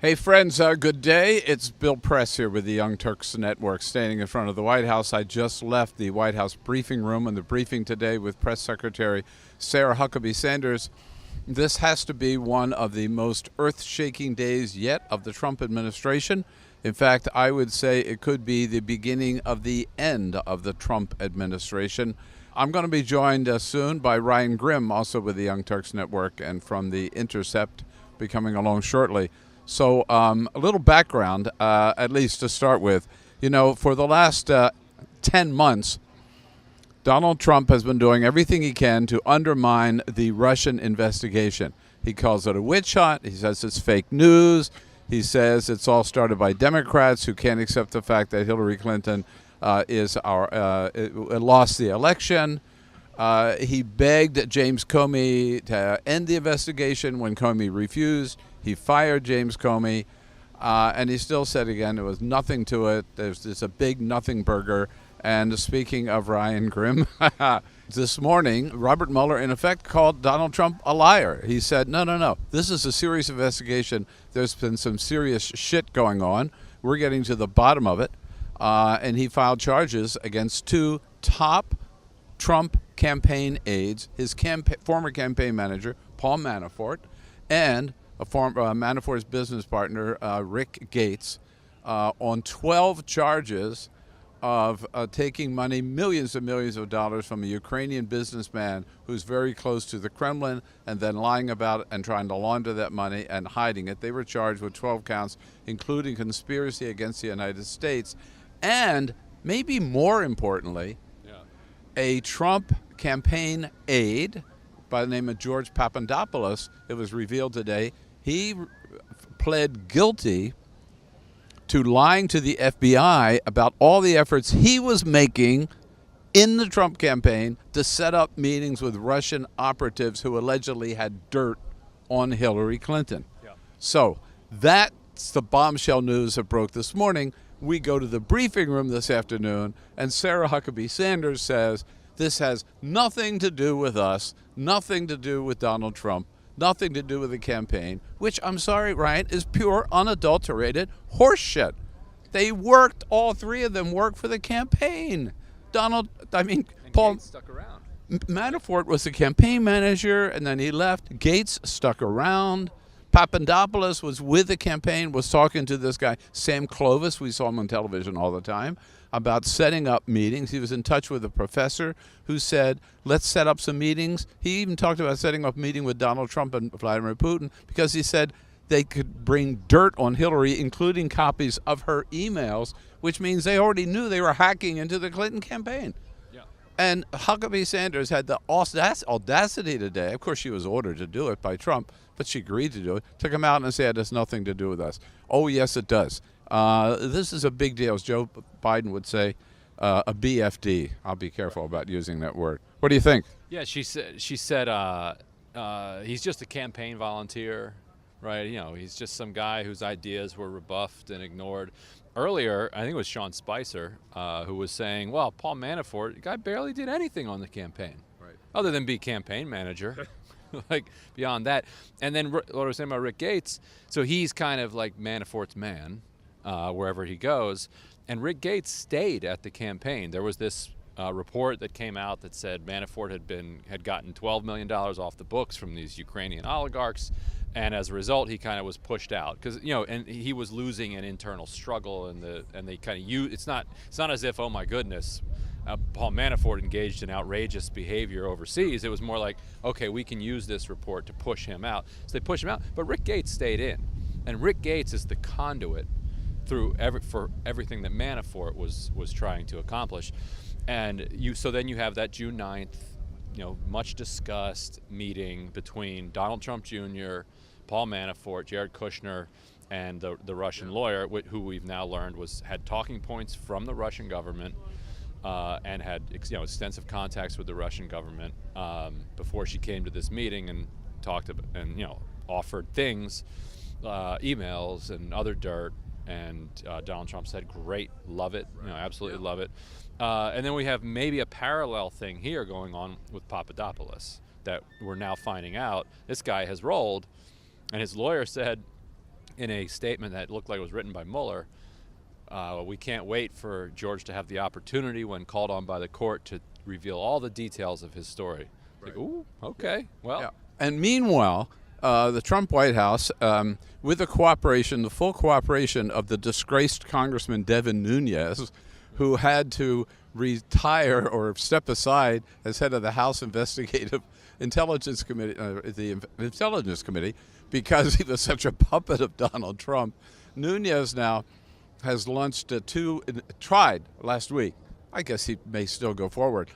Hey friends, good day. It's Bill Press here with the Young Turks Network, standing in front of the White House. I just left the White House briefing room and the briefing today with Press Secretary Sarah Huckabee Sanders. This has to be one of the most earth-shaking days yet of the Trump administration. In fact, I would say it could be the beginning of the end of the Trump administration. I'm going to be joined soon by Ryan Grimm, also with the Young Turks Network, and from the Intercept, be coming along shortly. So a little background, at least to start with. You know, for the last 10 months, Donald Trump has been doing everything he can to undermine the Russian investigation. He calls it a witch hunt. He says it's fake news. He says it's all started by Democrats who can't accept the fact that Hillary Clinton lost the election. He begged James Comey to end the investigation when Comey refused. He fired James Comey, and he still said again there was nothing to it. There's a big nothing burger. And speaking of Ryan Grimm, this morning, Robert Mueller, in effect, called Donald Trump a liar. He said, no, this is a serious investigation. There's been some serious shit going on. We're getting to the bottom of it. And he filed charges against two top Trump campaign aides, his former campaign manager, Paul Manafort, and Manafort's business partner, Rick Gates, on 12 charges of taking money, millions and millions of dollars from a Ukrainian businessman who's very close to the Kremlin, and then lying about it and trying to launder that money and hiding it. They were charged with 12 counts, including conspiracy against the United States. And maybe more importantly, a Trump campaign aide by the name of George Papadopoulos, it was revealed today, he pled guilty to lying to the FBI about all the efforts he was making in the Trump campaign to set up meetings with Russian operatives who allegedly had dirt on Hillary Clinton. Yeah. So that's the bombshell news that broke this morning. We go to the briefing room this afternoon, and Sarah Huckabee Sanders says this has nothing to do with us, nothing to do with Donald Trump, nothing to do with the campaign, which, I'm sorry, Ryan, is pure, unadulterated horseshit. They worked, all three of them worked for the campaign. Paul Gates stuck around. Manafort was the campaign manager, and then he left. Gates stuck around. Papadopoulos was with the campaign, was talking to this guy, Sam Clovis, we saw him on television all the time, about setting up meetings. He was in touch with a professor who said, let's set up some meetings. He even talked about setting up a meeting with Donald Trump and Vladimir Putin because he said they could bring dirt on Hillary, including copies of her emails, which means they already knew they were hacking into the Clinton campaign. Yeah. And Huckabee Sanders had the audacity today. Of course, she was ordered to do it by Trump, but she agreed to do it, to come out and say it has nothing to do with us. Oh, yes, it does. This is a big deal, as Joe Biden would say, a BFD. I'll be careful about using that word. What do you think? Yeah, she said he's just a campaign volunteer, right? You know, he's just some guy whose ideas were rebuffed and ignored. Earlier, I think it was Sean Spicer who was saying, well, Paul Manafort, the guy barely did anything on the campaign, right, other than be campaign manager. Like, beyond that. And then what I was saying about Rick Gates, so he's kind of like Manafort's man wherever he goes. And Rick Gates stayed at the campaign. There was this report that came out that said Manafort had gotten $12 million off the books from these Ukrainian oligarchs, and as a result, he kind of was pushed out because and he was losing an internal struggle, and they kind of it's not as if, oh my goodness, Paul Manafort engaged in outrageous behavior overseas. It was more like, okay, we can use this report to push him out. So they pushed him out, but Rick Gates stayed in, and Rick Gates is the conduit for everything that Manafort was trying to accomplish. And so then you have that June 9th, much discussed meeting between Donald Trump Jr., Paul Manafort, Jared Kushner, and the Russian lawyer, who we've now learned had talking points from the Russian government and had extensive contacts with the Russian government before she came to this meeting and talked about, and offered things, emails and other dirt. And Donald Trump said, great, love it, absolutely love it. And then we have maybe a parallel thing here going on with Papadopoulos that we're now finding out. This guy has rolled, and his lawyer said in a statement that looked like it was written by Mueller, we can't wait for George to have the opportunity when called on by the court to reveal all the details of his story. Right. Like, ooh, okay, well. Yeah. And meanwhile, the Trump White House, with the full cooperation of the disgraced Congressman Devin Nunes, who had to retire or step aside as head of the House Intelligence Committee, the Intelligence Committee, because he was such a puppet of Donald Trump. Nunes now has tried last week, I guess he may still go forward,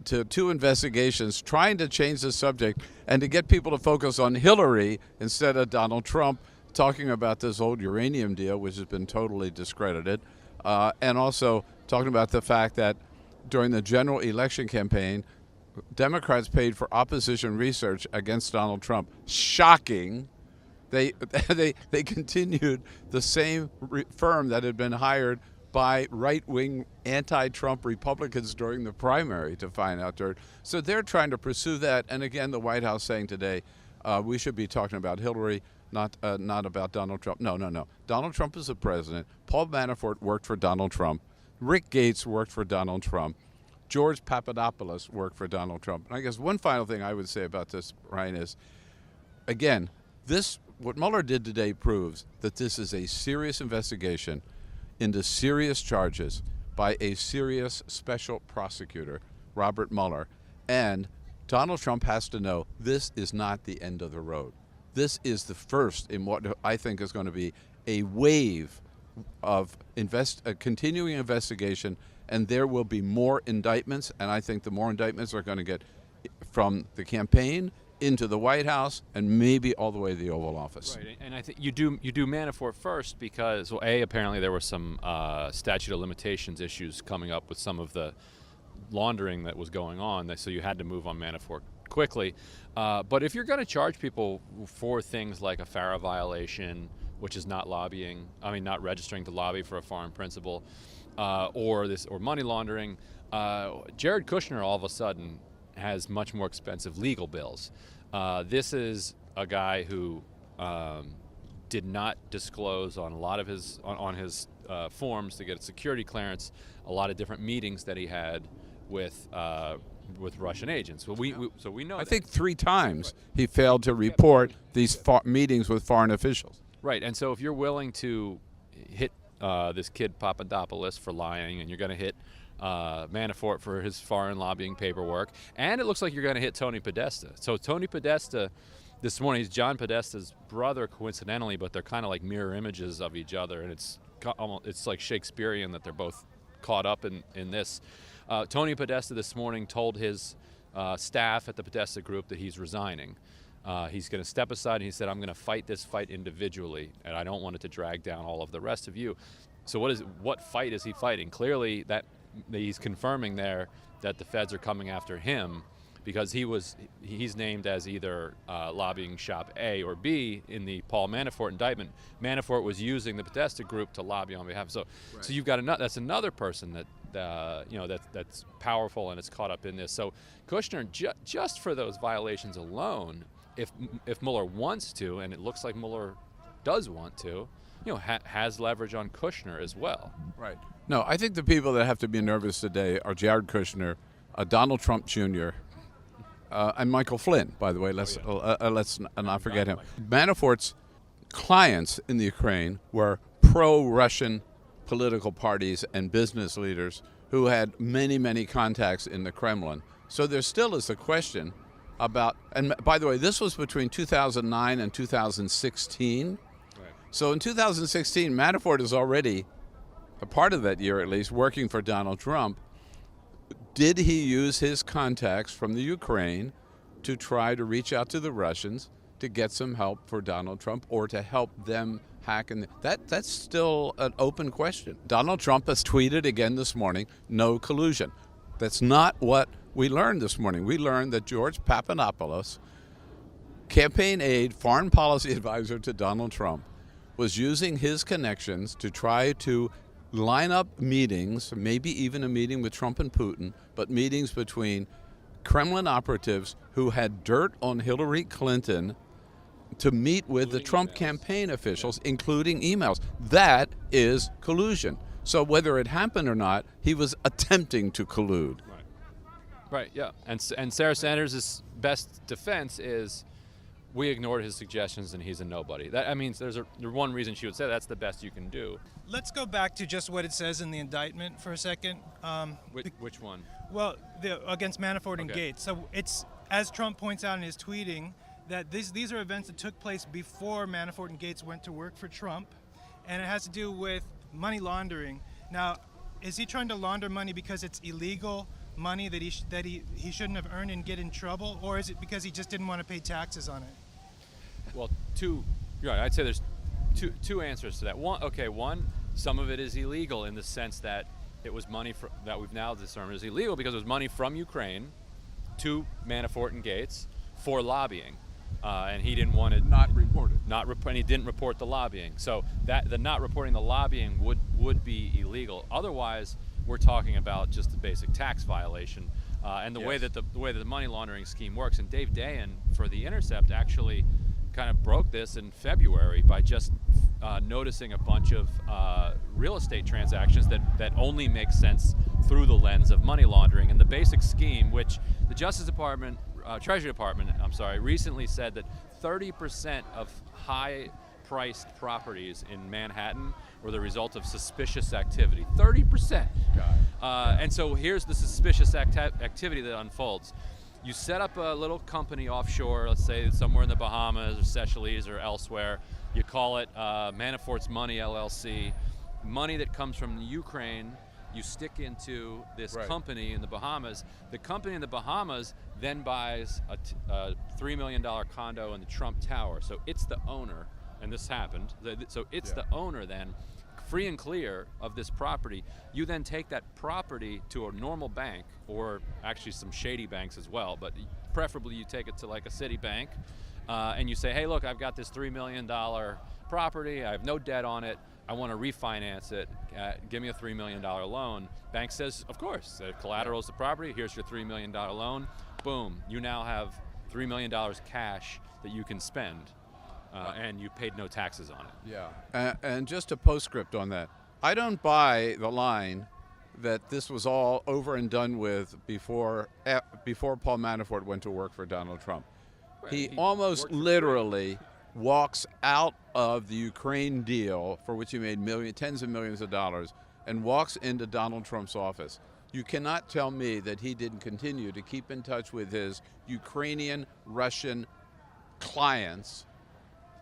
to 2 investigations trying to change the subject and to get people to focus on Hillary instead of Donald Trump, talking about this old uranium deal, which has been totally discredited, and also talking about the fact that during the general election campaign, Democrats paid for opposition research against Donald Trump. Shocking. They continued the same firm that had been hired by right-wing anti-Trump Republicans during the primary to find out dirt. So they're trying to pursue that. And again, the White House saying today, we should be talking about Hillary, not about Donald Trump. No. Donald Trump is the president. Paul Manafort worked for Donald Trump. Rick Gates worked for Donald Trump. George Papadopoulos worked for Donald Trump. And I guess one final thing I would say about this, Ryan, is, again, what Mueller did today proves that this is a serious investigation into serious charges by a serious special prosecutor, Robert Mueller. And Donald Trump has to know this is not the end of the road. This is the first in what I think is going to be a wave of a continuing investigation, and there will be more indictments, and I think the more indictments are going to get from the campaign into the White House and maybe all the way to the Oval Office. Right, and I think you do Manafort first because, well, apparently there were some statute of limitations issues coming up with some of the laundering that was going on, so you had to move on Manafort quickly. But if you're going to charge people for things like a FARA violation, which is not not registering to lobby for a foreign principal, or money laundering, Jared Kushner all of a sudden has much more expensive legal bills. This is a guy who did not disclose on a lot of his forms to get a security clearance, a lot of different meetings that he had with Russian agents. So we know. I think 3 times he failed to report these meetings with foreign officials. Right, and so if you're willing to hit this kid Papadopoulos for lying, and you're going to hit Manafort for his foreign lobbying paperwork, and it looks like you're going to hit Tony Podesta. So Tony Podesta, this morning, he's John Podesta's brother, coincidentally, but they're kind of like mirror images of each other, and it's like Shakespearean that they're both caught up in this. Tony Podesta this morning told his staff at the Podesta Group that he's resigning. He's going to step aside, and he said, I'm going to fight this fight individually, and I don't want it to drag down all of the rest of you. So what fight is he fighting? Clearly that he's confirming there that the feds are coming after him because he's named as either lobbying shop A or B in the Paul Manafort indictment. Manafort was using the Podesta Group to lobby on behalf. So you've got that's another person that's powerful and it's caught up in this. So Kushner, just for those violations alone, if Mueller wants to, and it looks like Mueller does want to, has leverage on Kushner as well. Right. No, I think the people that have to be nervous today are Jared Kushner, Donald Trump Jr., and Michael Flynn, by the way. Let's not forget him. Manafort's clients in the Ukraine were pro-Russian political parties and business leaders who had many, many contacts in the Kremlin. So there still is a question about, and by the way, this was between 2009 and 2016. Right. So in 2016, Manafort is already, a part of that year at least, working for Donald Trump. Did he use his contacts from the Ukraine to try to reach out to the Russians to get some help for Donald Trump or to help them hack? And that's still an open question. Donald Trump has tweeted again this morning, no collusion. That's not what we learned this morning. We learned that George Papadopoulos, campaign aide, foreign policy advisor to Donald Trump, was using his connections to try to line up meetings, maybe even a meeting with Trump and Putin, but meetings between Kremlin operatives who had dirt on Hillary Clinton to meet with the Including Trump emails. campaign officials, including emails. That is collusion. So whether it happened or not, he was attempting to collude. Right, yeah. And Sarah Sanders' best defense is we ignored his suggestions and he's a nobody. That, I mean, there's one reason she would say that's the best you can do. Let's go back to just what it says in the indictment for a second. Which one? Well, against Manafort and Okay. Gates. So it's, as Trump points out in his tweeting, that these are events that took place before Manafort and Gates went to work for Trump, and it has to do with money laundering. Now, is he trying to launder money because it's illegal money that he shouldn't have earned and get in trouble, or is it because he just didn't want to pay taxes on it? Well, you're right. I'd say there's two answers to that. One, some of it is illegal in the sense that it was money that we've now determined is illegal because it was money from Ukraine to Manafort and Gates for lobbying, and he didn't want it Not reported. and he didn't report the lobbying. So that the not reporting the lobbying would be illegal. Otherwise, we're talking about just a basic tax violation. And the way that the money laundering scheme works. And Dave Dayen for the Intercept actually kind of broke this in February by just noticing a bunch of real estate transactions that only make sense through the lens of money laundering. And the basic scheme, which the Justice Department, Treasury Department, recently said that 30% of high-priced properties in Manhattan were the result of suspicious activity. 30%. And so here's the suspicious activity that unfolds. You set up a little company offshore, let's say somewhere in the Bahamas or Seychelles or elsewhere. You call it Manafort's Money LLC. Money that comes from Ukraine, you stick into this company in the Bahamas. The company in the Bahamas then buys a $3 million condo in the Trump Tower. So it's the owner, and this happened. So it's the owner then, free and clear of this property. You then take that property to a normal bank, or actually some shady banks as well, but preferably you take it to like a city bank, and you say, hey, look, I've got this $3 million property, I have no debt on it, I want to refinance it, give me a $3 million loan. Bank says, of course, the collateral is the property, here's your $3 million loan. Boom, you now have $3 million cash that you can spend. And you paid no taxes on it. Yeah. And just a postscript on that. I don't buy the line that this was all over and done with before Paul Manafort went to work for Donald Trump. He almost literally walks out of the Ukraine deal, for which he made tens of millions of dollars, and walks into Donald Trump's office. You cannot tell me that he didn't continue to keep in touch with his Ukrainian, Russian clients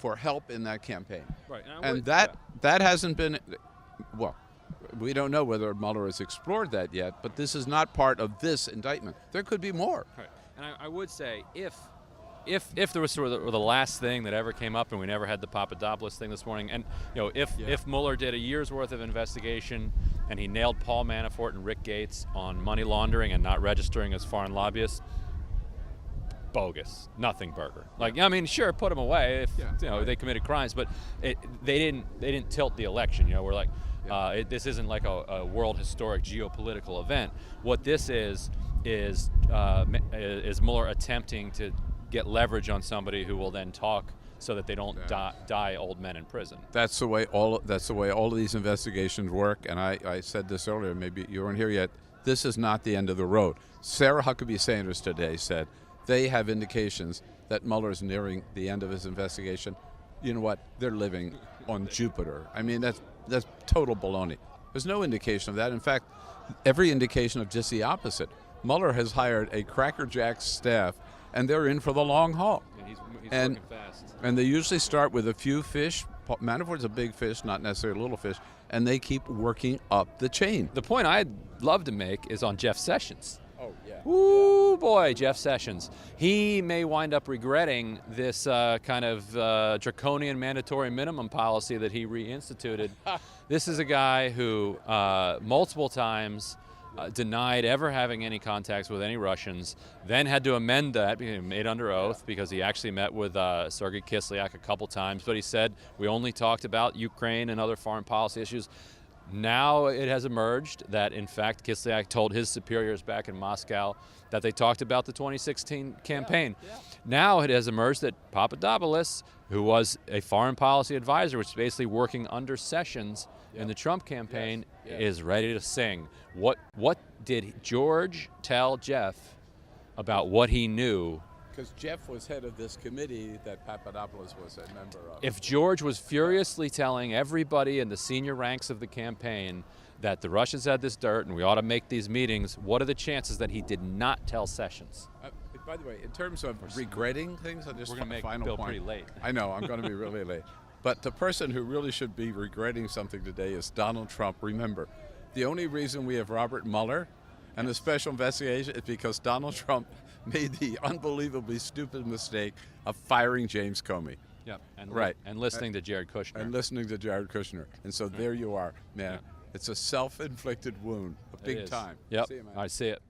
for help in that campaign. Right. And that hasn't been, well, we don't know whether Mueller has explored that yet, but this is not part of this indictment. There could be more. Right. And I would say if there was sort of the last thing that ever came up, and we never had the Papadopoulos thing this morning, and if Mueller did a year's worth of investigation and he nailed Paul Manafort and Rick Gates on money laundering and not registering as foreign lobbyists, bogus, nothing burger. Like, I mean, sure, put them away if they committed crimes, but they didn't tilt the election. We're like, this isn't like a world historic geopolitical event. What this is Mueller attempting to get leverage on somebody who will then talk so that they don't die old men in prison. That's the way all of these investigations work. And I said this earlier. Maybe you weren't here yet. This is not the end of the road. Sarah Huckabee Sanders today said they have indications that Mueller is nearing the end of his investigation. You know what? They're living on Jupiter. I mean, that's total baloney. There's no indication of that. In fact, every indication of just the opposite. Mueller has hired a crackerjack staff, and they're in for the long haul. And he's and working fast. And they usually start with a few fish. Manafort's a big fish, not necessarily a little fish, and they keep working up the chain. The point I'd love to make is on Jeff Sessions. Oh, yeah. Ooh, boy, Jeff Sessions. He may wind up regretting this kind of draconian mandatory minimum policy that he reinstituted. This is a guy who multiple times denied ever having any contacts with any Russians, then had to amend that, made under oath, because he actually met with Sergei Kislyak a couple times, but he said, we only talked about Ukraine and other foreign policy issues. Now it has emerged that, in fact, Kislyak told his superiors back in Moscow that they talked about the 2016 campaign. Yeah. Now it has emerged that Papadopoulos, who was a foreign policy advisor, which is basically working under Sessions in the Trump campaign, is ready to sing. What did George tell Jeff about what he knew? Because Jeff was head of this committee that Papadopoulos was a member of. If George was furiously telling everybody in the senior ranks of the campaign that the Russians had this dirt and we ought to make these meetings, what are the chances that he did not tell Sessions? By the way, in terms of regretting things, I'll just We're going to make final Bill point. pretty late. I know, I'm going to be really late. But the person who really should be regretting something today is Donald Trump. Remember, the only reason we have Robert Mueller and the special investigation is because Donald Trump made the unbelievably stupid mistake of firing James Comey. Yep. And Right. And listening to Jared Kushner. And listening to Jared Kushner. And so there you are, man. Yeah. It's a self-inflicted wound, a It big is. time. Yep. See you, man. I see it.